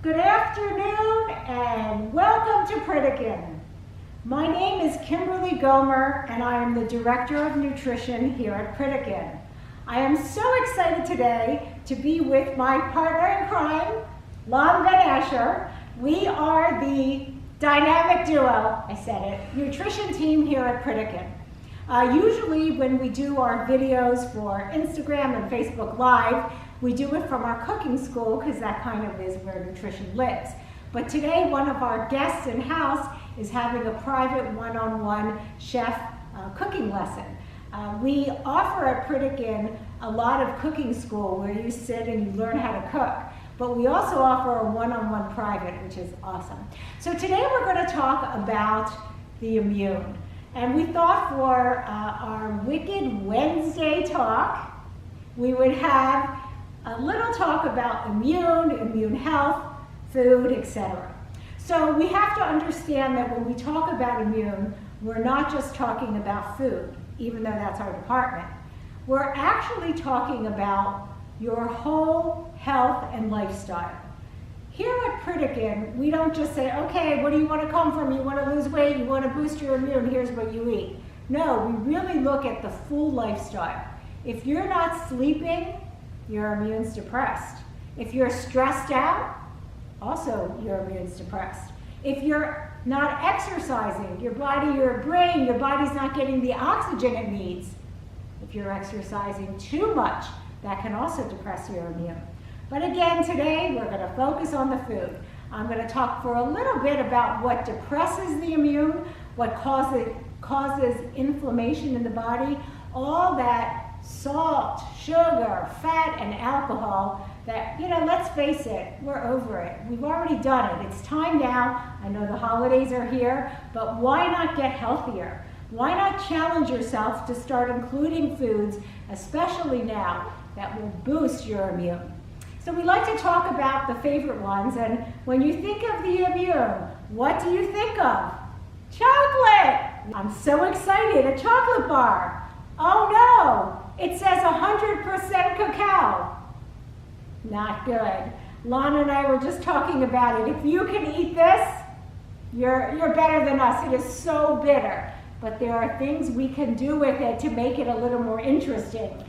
Good afternoon and welcome to Pritikin. My name is Kimberly Gomer and I am the Director of Nutrition here at Pritikin. I am so excited today to be with my partner in crime, Lon Van Asher. We are the dynamic duo, I said it, nutrition team here at Pritikin. Usually when we do our videos for Instagram and Facebook Live, we do it from our cooking school because that kind of is where nutrition lives. But today one of our guests in house is having a private one-on-one chef cooking lesson. We offer at Pritikin a lot of cooking school where you sit and you learn how to cook. But we also offer a one-on-one private, which is awesome. So today we're going to talk about the immune. And we thought for our Wicked Wednesday talk, we would have a little talk about immune health, food, etc. So we have to understand that when we talk about immune, we're not just talking about food, even though that's our department. We're actually talking about your whole health and lifestyle. Here at Pritikin, we don't just say, okay, what do you want to come from? You want to lose weight, you want to boost your immune, here's what you eat. No, we really look at the full lifestyle. If you're not sleeping, your immune's depressed. If you're stressed out, also your immune's depressed. If you're not exercising, your body, your brain, your body's not getting the oxygen it needs. If you're exercising too much, that can also depress your immune. But again, today we're going to focus on the food. I'm going to talk for a little bit about what depresses the immune, what causes inflammation in the body, all that salt, sugar, fat, and alcohol that, let's face it, we're over it. We've already done it. It's time now. I know the holidays are here, but why not get healthier? Why not challenge yourself to start including foods, especially now, that will boost your immune? So we like to talk about the favorite ones, and when you think of the immune, what do you think of? Chocolate! I'm so excited, a chocolate bar. Oh no, it says 100% cacao. Not good. Lana and I were just talking about it. If you can eat this, you're better than us. It is so bitter. But there are things we can do with it to make it a little more interesting.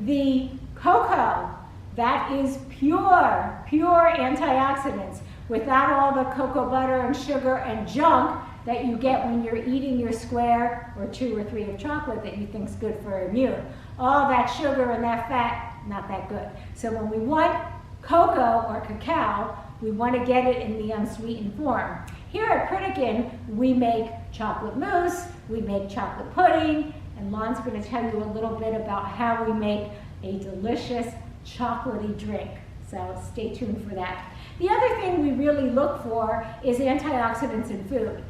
The cocoa, that is pure antioxidants without all the cocoa butter and sugar and junk that you get when you're eating your square or 2 or 3 of chocolate that you think is good for immune. All that sugar and that fat, not that good. So when we want cocoa or cacao, we want to get it in the unsweetened form. Here at Pritikin, we make chocolate mousse, we make chocolate pudding, and Lon's going to tell you a little bit about how we make a delicious chocolatey drink. So stay tuned for that. The other thing we really look for is antioxidants in food.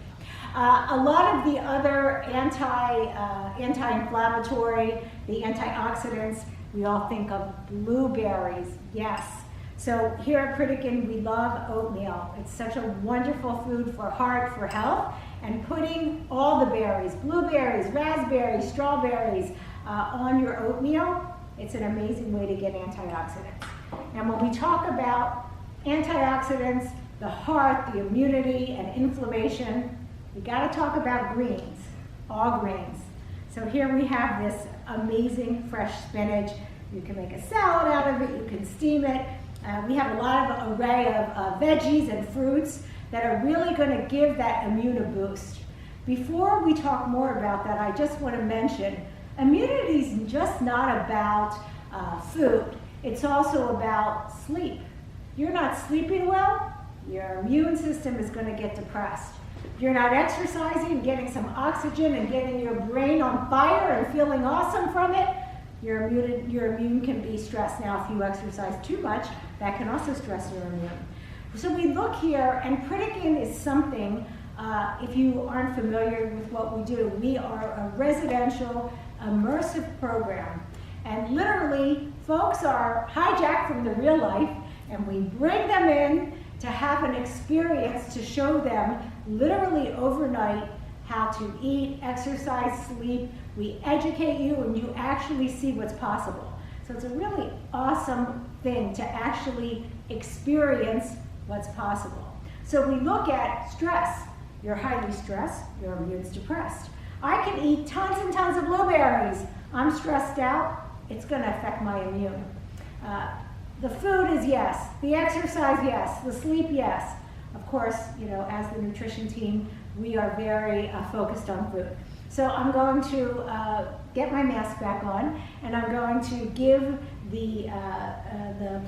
A lot of the other anti-inflammatory, the antioxidants, we all think of blueberries, yes. So here at Pritikin, we love oatmeal. It's such a wonderful food for heart, for health, and putting all the berries, blueberries, raspberries, strawberries, on your oatmeal, it's an amazing way to get antioxidants. And when we talk about antioxidants, the heart, the immunity, and inflammation, we got to talk about greens, all greens. So here we have this amazing fresh spinach. You can make a salad out of it, you can steam it. We have a lot of array of veggies and fruits that are really going to give that immune a boost. Before we talk more about that, I just want to mention, immunity is just not about food. It's also about sleep. You're not sleeping well, your immune system is going to get depressed. If you're not exercising, getting some oxygen and getting your brain on fire and feeling awesome from it, your immune can be stressed. Now, if you exercise too much, that can also stress your immune. So we look here, and Pritikin is something, if you aren't familiar with what we do, we are a residential immersive program. And literally, folks are hijacked from the real life, and we bring them in to have an experience to show them literally overnight how to eat, exercise, sleep. We educate you and you actually see what's possible. So it's a really awesome thing to actually experience what's possible. So we look at stress. You're highly stressed, your immune's depressed. I can eat tons and tons of blueberries. I'm stressed out, it's gonna affect my immune. The food is yes, the exercise yes, the sleep yes. Of course, you know, as the nutrition team, we are very focused on food. So I'm going to get my mask back on, and I'm going to give the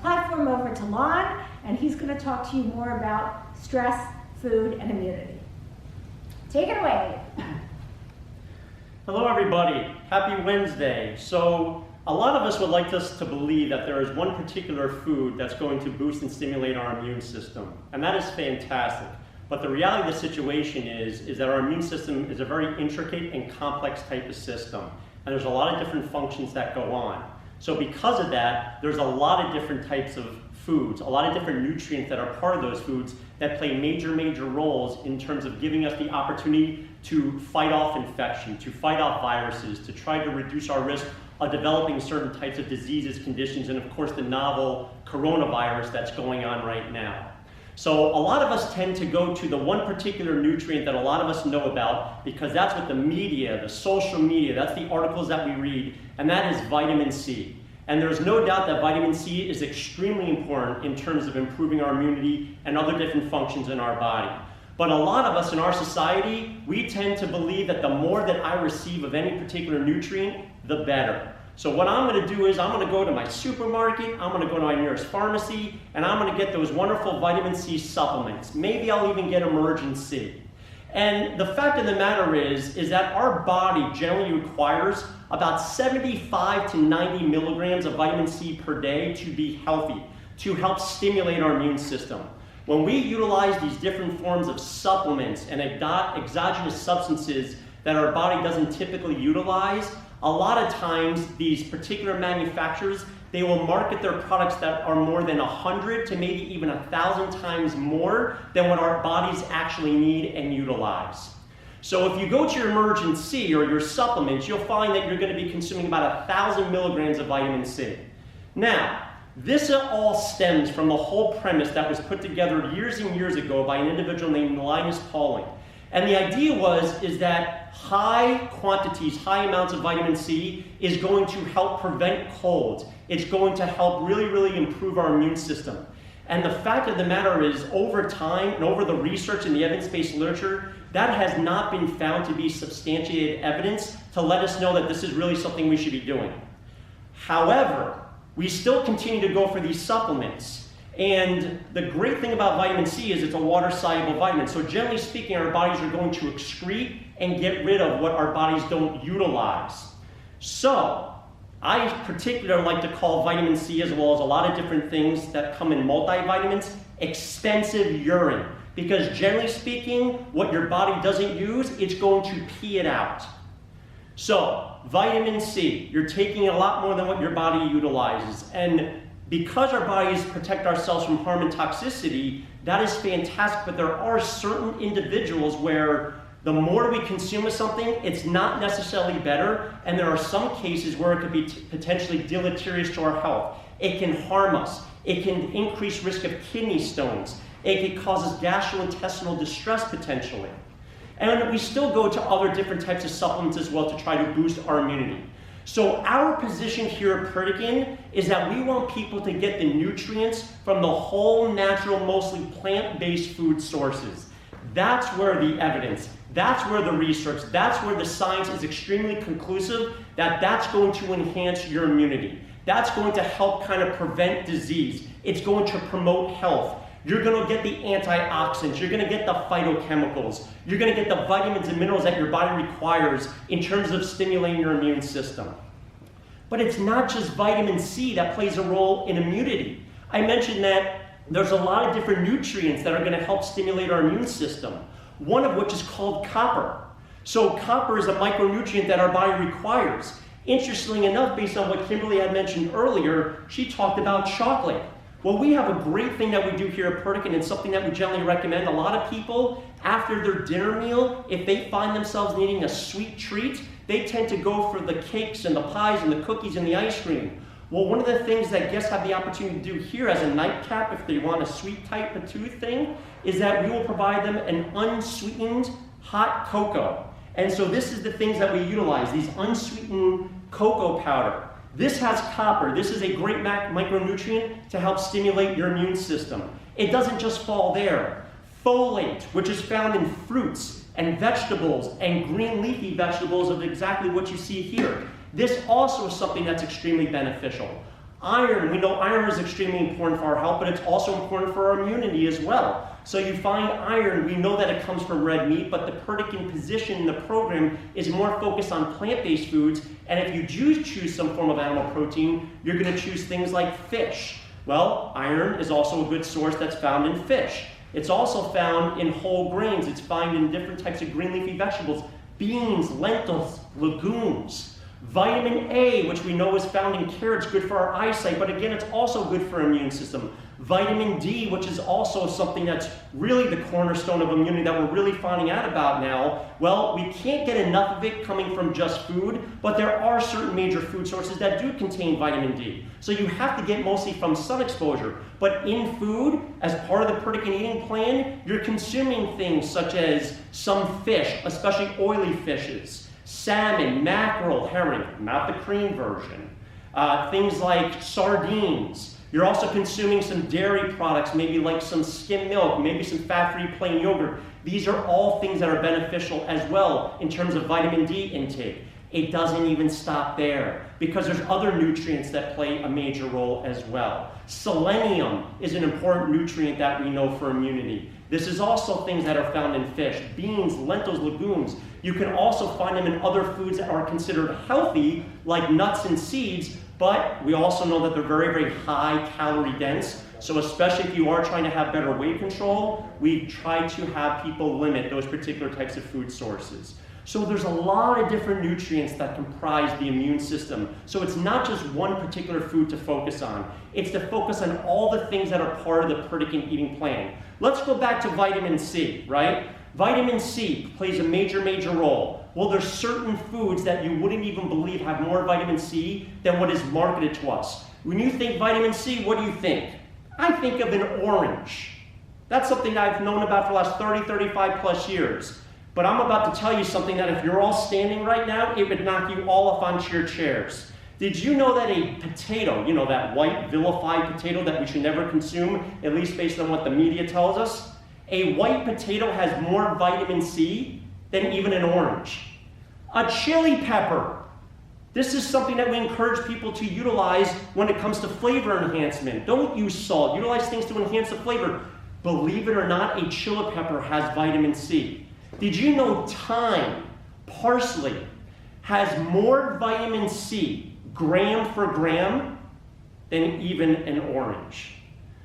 platform over to Lon, and he's going to talk to you more about stress, food, and immunity. Take it away. Hello everybody, happy Wednesday. So a lot of us would like us to believe that there is one particular food that's going to boost and stimulate our immune system, and that is fantastic. But the reality of the situation is that our immune system is a very intricate and complex type of system, and there's a lot of different functions that go on. So because of that, there's a lot of different types of foods, a lot of different nutrients that are part of those foods that play major roles in terms of giving us the opportunity to fight off infection, to fight off viruses, to try to reduce our risk of developing certain types of diseases, conditions, and of course the novel coronavirus that's going on right now. So a lot of us tend to go to the one particular nutrient that a lot of us know about because that's what the media, the social media, that's the articles that we read, and that is vitamin C. And there's no doubt that vitamin C is extremely important in terms of improving our immunity and other different functions in our body. But a lot of us in our society, we tend to believe that the more that I receive of any particular nutrient, the better. So what I'm going to do is I'm going to go to my supermarket, I'm going to go to my nearest pharmacy, and I'm going to get those wonderful vitamin C supplements. Maybe I'll even get Emergen-C. And the fact of the matter is that our body generally requires about 75 to 90 milligrams of vitamin C per day to be healthy, to help stimulate our immune system. When we utilize these different forms of supplements and exogenous substances that our body doesn't typically utilize, a lot of times these particular manufacturers, they will market their products that are more than 100 to maybe even 1,000 times more than what our bodies actually need and utilize. So if you go to your Emergen-C or your supplements, you'll find that you're going to be consuming about 1,000 milligrams of vitamin C. Now, this all stems from the whole premise that was put together years and years ago by an individual named Linus Pauling. And the idea is that high quantities, high amounts of vitamin C is going to help prevent colds. It's going to help really improve our immune system. And the fact of the matter is, over time and over the research in the evidence-based literature, that has not been found to be substantiated evidence to let us know that this is really something we should be doing. However, we still continue to go for these supplements. And the great thing about vitamin C is it's a water-soluble vitamin. So generally speaking, our bodies are going to excrete and get rid of what our bodies don't utilize. So I particularly like to call vitamin C, as well as a lot of different things that come in multivitamins, extensive urine. Because generally speaking, what your body doesn't use, it's going to pee it out. So vitamin C, you're taking a lot more than what your body utilizes. And because our bodies protect ourselves from harm and toxicity, that is fantastic, but there are certain individuals where the more we consume of something, it's not necessarily better, and there are some cases where it could be potentially deleterious to our health. It can harm us. It can increase risk of kidney stones. It can cause us gastrointestinal distress potentially. And we still go to other different types of supplements as well to try to boost our immunity. So our position here at Pritikin is that we want people to get the nutrients from the whole natural, mostly plant-based food sources. That's where the evidence, that's where the research, that's where the science is extremely conclusive that that's going to enhance your immunity. That's going to help kind of prevent disease. It's going to promote health. You're going to get the antioxidants, you're going to get the phytochemicals, you're going to get the vitamins and minerals that your body requires in terms of stimulating your immune system. But it's not just vitamin C that plays a role in immunity. I mentioned that there's a lot of different nutrients that are going to help stimulate our immune system, one of which is called copper. So copper is a micronutrient that our body requires. Interestingly enough, based on what Kimberly had mentioned earlier, she talked about chocolate. Well, we have a great thing that we do here at Pritikin, and something that we generally recommend. A lot of people, after their dinner meal, if they find themselves needing a sweet treat, they tend to go for the cakes and the pies and the cookies and the ice cream. Well, one of the things that guests have the opportunity to do here as a nightcap, if they want a sweet type of tooth thing, is that we will provide them an unsweetened hot cocoa. And so this is the things that we utilize, these unsweetened cocoa powder. This has copper. This is a great micronutrient to help stimulate your immune system. It doesn't just fall there. Folate, which is found in fruits and vegetables and green leafy vegetables of exactly what you see here. This also is something that's extremely beneficial. Iron, we know iron is extremely important for our health, but it's also important for our immunity as well. So you find iron, we know that it comes from red meat, but the Pritikin position in the program is more focused on plant-based foods, and if you do choose some form of animal protein, you're going to choose things like fish. Well, iron is also a good source that's found in fish. It's also found in whole grains. It's found in different types of green leafy vegetables, beans, lentils, legumes. Vitamin A, which we know is found in carrots, good for our eyesight, but again, it's also good for our immune system. Vitamin D, which is also something that's really the cornerstone of immunity that we're really finding out about now. Well, we can't get enough of it coming from just food, but there are certain major food sources that do contain vitamin D. So you have to get mostly from sun exposure. But in food, as part of the Pritikin eating plan, you're consuming things such as some fish, especially oily fishes, salmon, mackerel, herring, not the cream version, things like sardines. You're also consuming some dairy products, maybe like some skim milk, maybe some fat-free plain yogurt. These are all things that are beneficial as well in terms of vitamin D intake. It doesn't even stop there because there's other nutrients that play a major role as well. Selenium is an important nutrient that we know for immunity. This is also things that are found in fish, beans, lentils, legumes. You can also find them in other foods that are considered healthy, like nuts and seeds, but we also know that they're very, very high calorie dense. So especially if you are trying to have better weight control, we try to have people limit those particular types of food sources. So there's a lot of different nutrients that comprise the immune system. So it's not just one particular food to focus on. It's to focus on all the things that are part of the Pritikin eating plan. Let's go back to vitamin C, right? Vitamin C plays a major, major role. Well, there's certain foods that you wouldn't even believe have more vitamin C than what is marketed to us. When you think vitamin C, what do you think? I think of an orange. That's something I've known about for the last 30, 35 plus years. But I'm about to tell you something that if you're all standing right now, it would knock you all up onto your chairs. Did you know that a potato, you know, that white vilified potato that we should never consume, at least based on what the media tells us, a white potato has more vitamin C than even an orange. A chili pepper. This is something that we encourage people to utilize when it comes to flavor enhancement. Don't use salt. Utilize things to enhance the flavor. Believe it or not, a chili pepper has vitamin C. Did you know thyme, parsley, has more vitamin C, gram for gram, than even an orange?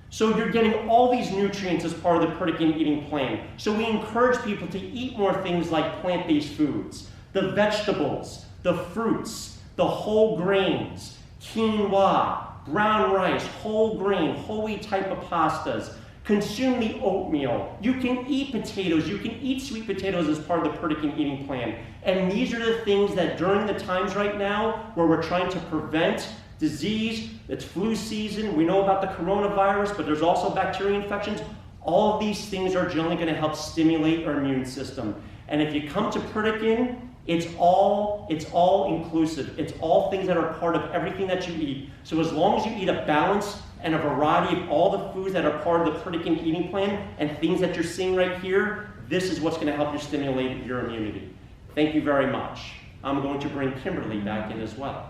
So you're getting all these nutrients as part of the Pritikin eating plan. So we encourage people to eat more things like plant-based foods, the vegetables, the fruits, the whole grains, quinoa, brown rice, whole grain, whole wheat type of pastas. Consume the oatmeal. You can eat potatoes. You can eat sweet potatoes as part of the Pritikin eating plan. And these are the things that during the times right now where we're trying to prevent disease, it's flu season, we know about the coronavirus, but there's also bacteria infections. All of these things are generally going to help stimulate our immune system. And if you come to Pritikin, it's all inclusive. It's all things that are part of everything that you eat. So as long as you eat a balance and a variety of all the foods that are part of the Pritikin eating plan and things that you're seeing right here, this is what's going to help you stimulate your immunity. Thank you very much. I'm going to bring Kimberly back in as well.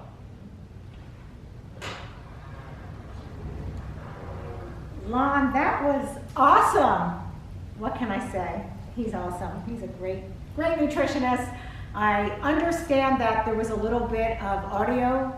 Lon, that was awesome. What can I say? He's awesome. He's a great nutritionist. I understand that there was a little bit of audio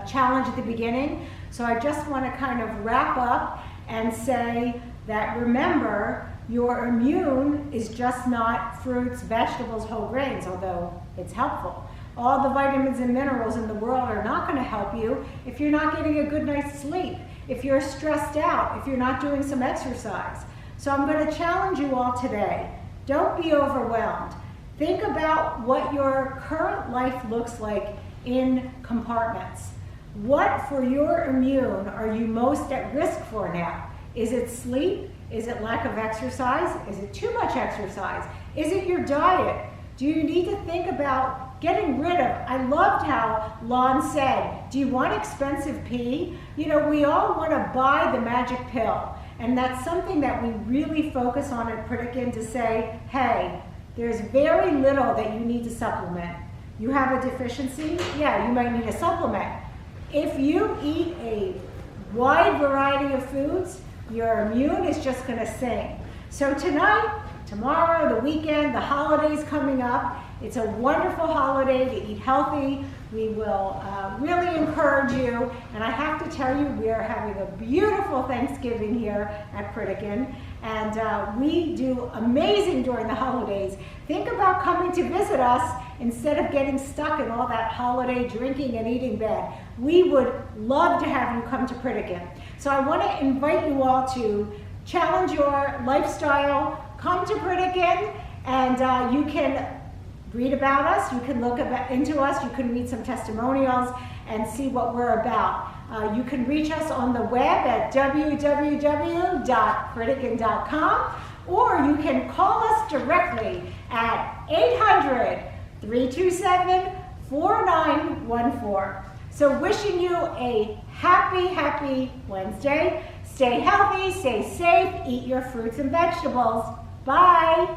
challenge at the beginning, so I just want to kind of wrap up and say that remember, your immune is just not fruits, vegetables, whole grains, although it's helpful. All the vitamins and minerals in the world are not going to help you if you're not getting a good night's sleep, if you're stressed out, if you're not doing some exercise. So I'm going to challenge you all today. Don't be overwhelmed. Think about what your current life looks like in compartments. What for your immune are you most at risk for now? Is it sleep? Is it lack of exercise? Is it too much exercise? Is it your diet? Do you need to think about getting rid of? I loved how Lon said, do you want expensive pee? You know, we all want to buy the magic pill. And that's something that we really focus on at Pritikin to say, hey, there's very little that you need to supplement. You have a deficiency? Yeah, you might need a supplement. If you eat a wide variety of foods, your immune is just going to sing. So tonight, tomorrow, the weekend, the holidays coming up, it's a wonderful holiday to eat healthy. We will really encourage you. And I have to tell you, we are having a beautiful Thanksgiving here at Pritikin. And we do amazing during the holidays. Think about coming to visit us instead of getting stuck in all that holiday drinking and eating bad. We would love to have you come to Pritikin. So I want to invite you all to challenge your lifestyle. Come to Pritikin, and you can read about us, you can look into us, you can read some testimonials and see what we're about. You can reach us on the web at www.pritikin.com, or you can call us directly at 800-327-4914. So wishing you a happy Wednesday. Stay healthy, stay safe, eat your fruits and vegetables. Bye.